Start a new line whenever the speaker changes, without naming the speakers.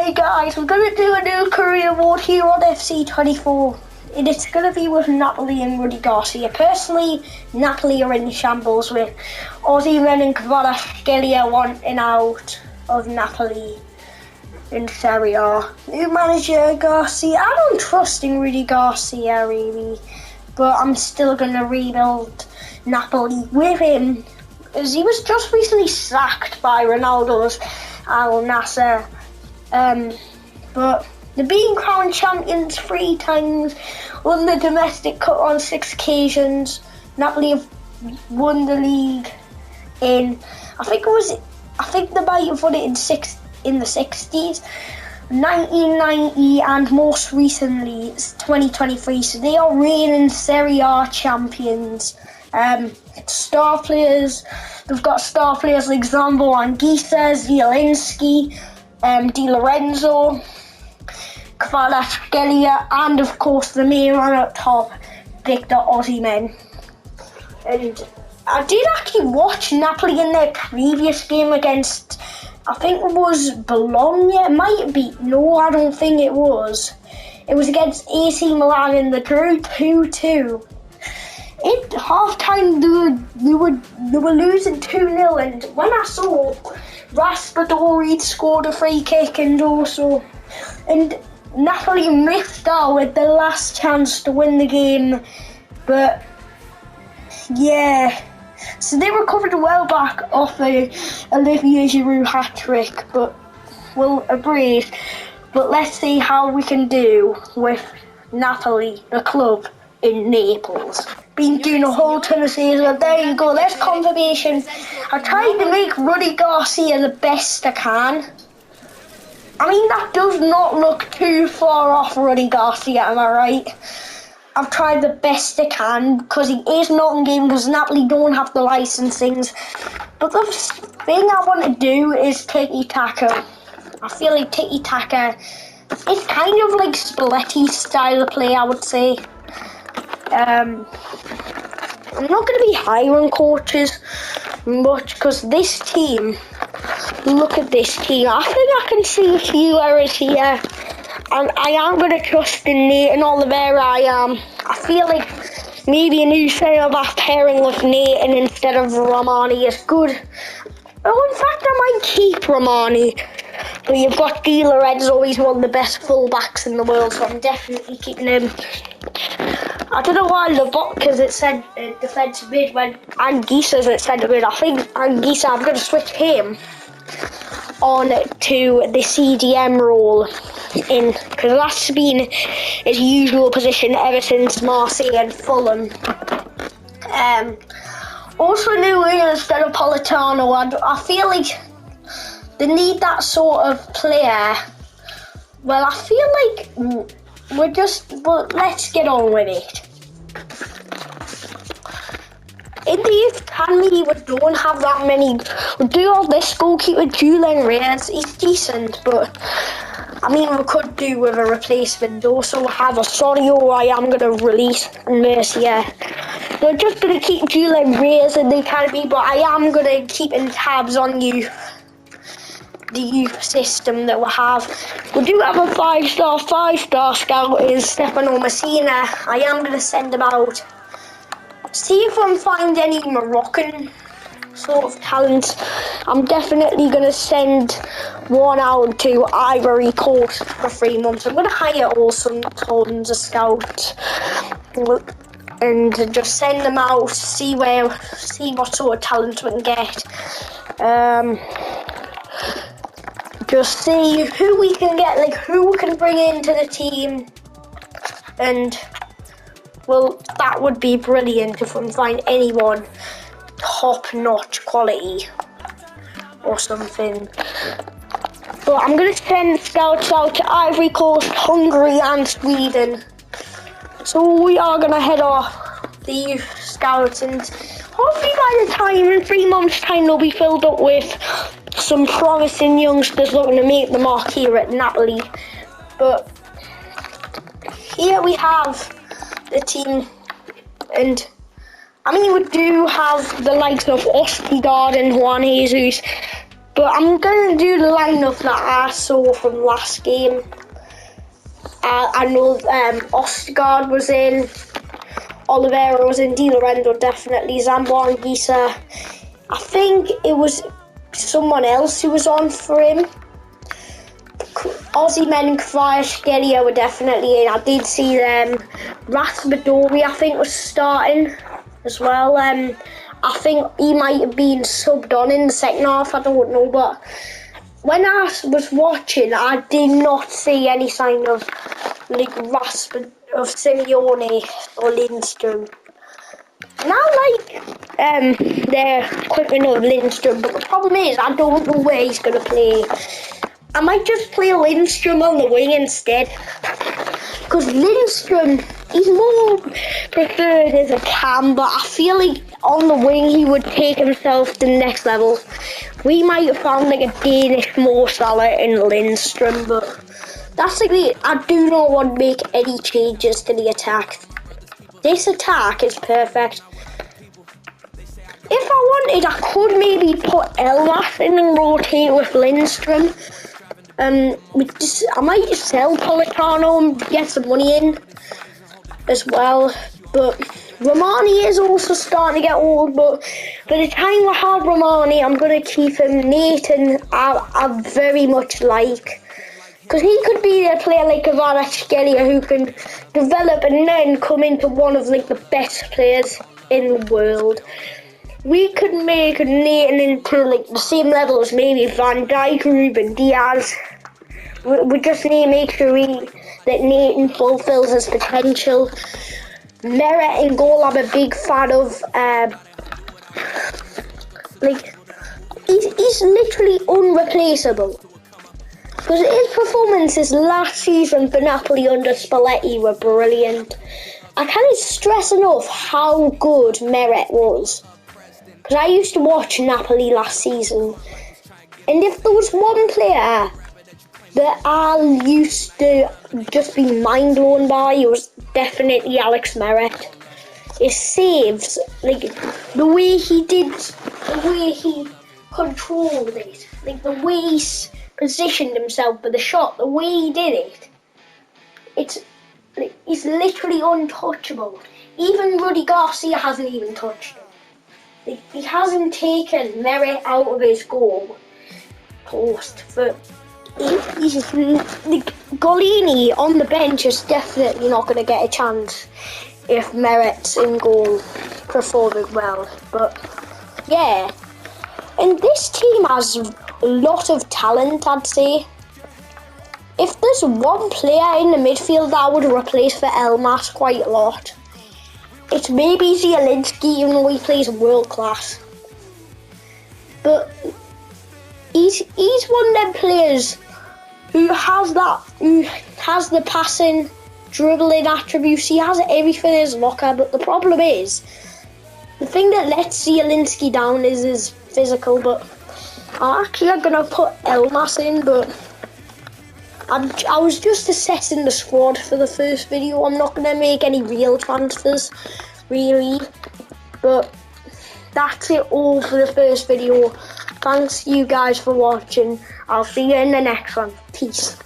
Hey guys, we're going to do a new career award here on FC24. And it's going to be with Napoli and Rudi Garcia. Personally, Napoli are in shambles with Aussie men and Garcia wanting out of Napoli in Serie A. New manager Garcia. I don't trust in Rudi Garcia really, but I'm still going to rebuild Napoli with him, as he was just recently sacked by Ronaldo's Al Nassr. But they're being crowned champions 3 times, won the domestic cup on 6 occasions. Napoli have won the league in, I think they might have won it in the 60s, 1990, and most recently it's 2023. So they are reigning Serie A champions. Star players, they've got star players like Zambo Anguissa, Zielinski, Di Lorenzo, Kvaratskhelia, and of course the main one at top, Victor Osimhen. And I did actually watch Napoli in their previous game against, I think it was Bologna. It might be, no, I don't think it was. It was against AC Milan and they drew 2-2. At half-time, they were losing 2-0, and when I saw Raspadori scored a free kick and Napoli missed out with the last chance to win the game, but yeah, so they recovered well back off a Olivier Giroud hat-trick, but a brace. But let's see how we can do with Napoli, the club in Naples. Been doing a whole ton of seasons. There you go, there's confirmation. I tried to make Rudi Garcia the best I can. I mean, that does not look too far off Rudi Garcia, am I right? I've tried the best I can because he is not in game because Napoli don't have the licensings. But the thing I want to do is tiki-taka. I feel like tiki-taka is kind of like Spalletti's style of play, I would say. I'm not going to be hiring coaches much because this team, look at this team. I think I can see a few errors here, and I am going to trust in Nate and Oliveira. I feel like maybe a new centre-back pairing with Nate and instead of Romani is good. Oh, in fact, I might keep Romani. But you've got Di Lorenzo, he's one of the best full-backs in the world, so I'm definitely keeping him. I don't know why because it said defensive mid when Anguissa's at centre mid. I think Anguissa, I'm going to switch him on to the CDM role because that's been his usual position ever since Marseille and Fulham. Also new in instead of Politano, and I feel like they need that sort of player. Well, I feel like let's get on with it. In the youth academy, we don't have that many. We do have this goalkeeper, Julian Reyes. He's decent, but I mean, we could do with a replacement. We also have Osorio, I am going to release, and Mercier. We're just going to keep Julian Reyes in the academy, but I am going to keep in tabs on the youth system that we have. We do have a 5-star scout is Stefano Messina. I am going to send him out. See if I can find any Moroccan sort of talent. I'm definitely going to send one out to Ivory Coast for 3 months. I'm going to hire also tons of scouts and just send them out, see what sort of talent we can get. Just see who we can get, like who we can bring into the team, and well, that would be brilliant if we can find anyone top-notch quality or something. But I'm going to send scouts out to Ivory Coast, Hungary and Sweden. So we are going to head off the youth scouts, and hopefully by the time, in 3 months' time, they'll be filled up with some promising youngsters looking to make the mark here at Napoli. But here we have the team, and I mean we do have the likes of Ostergaard and Juan Jesus, But I'm going to do the lineup that I saw from last game. I know Ostergaard was in, Oliveira was in, Di Lorenzo definitely, Zambo and Garcia. I think it was someone else who was on for him. Aussie men and Kvaratskhelia were definitely in. I did see them. Raspadori, I think, was starting as well. I think he might have been subbed on in the second half, I don't know, but when I was watching, I did not see any sign of Simeone or Lindstrom. And I like their equipment of Lindstrom, but the problem is I don't know where he's going to play. I might just play Lindstrom on the wing instead, because Lindstrom, he's more preferred as a cam, but I feel like on the wing he would take himself to the next level. We might have found like a Danish Mo Salah in Lindstrom, but that's like I do not want to make any changes to the attack. This attack is perfect. If I wanted, I could maybe put Elmas in and rotate with Lindstrom. I might just sell Politano and get some money in as well. But Romani is also starting to get old. But by the time I have Romani, I'm going to keep him. Nathan, I very much like. Because he could be a player like Kvaratskhelia who can develop and then come into one of like the best players in the world. We could make Nathan into like the same level as maybe Van Dijk, Ruben Diaz. We just need to make sure that Nathan fulfills his potential. Meret in goal, I'm a big fan of. He's literally unreplaceable. Because his performances last season for Napoli under Spalletti were brilliant. I can't stress enough how good Meret was. Because I used to watch Napoli last season. And if there was one player that I used to just be mind blown by, it was definitely Alex Meret. His saves, like the way he controlled it, like the way he positioned himself for the shot, the way he did it, he's literally untouchable. Even Rudi Garcia hasn't even touched him. He hasn't taken Meret out of his goal post, but Golini on the bench is definitely not going to get a chance if Meret's in goal performing well. But yeah, and this team has a lot of talent, I'd say. If there's one player in the midfield that I would replace for Elmas quite a lot, it's maybe Zielinski, even though he plays world class. But he's one of them players who has the passing, dribbling attributes. He has everything in his locker. But the problem is, the thing that lets Zielinski down is his physical. But I'm gonna put Elmas in, but I was just assessing the squad for the first video. I'm not going to make any real transfers, really. But that's it all for the first video. Thanks you guys for watching. I'll see you in the next one. Peace.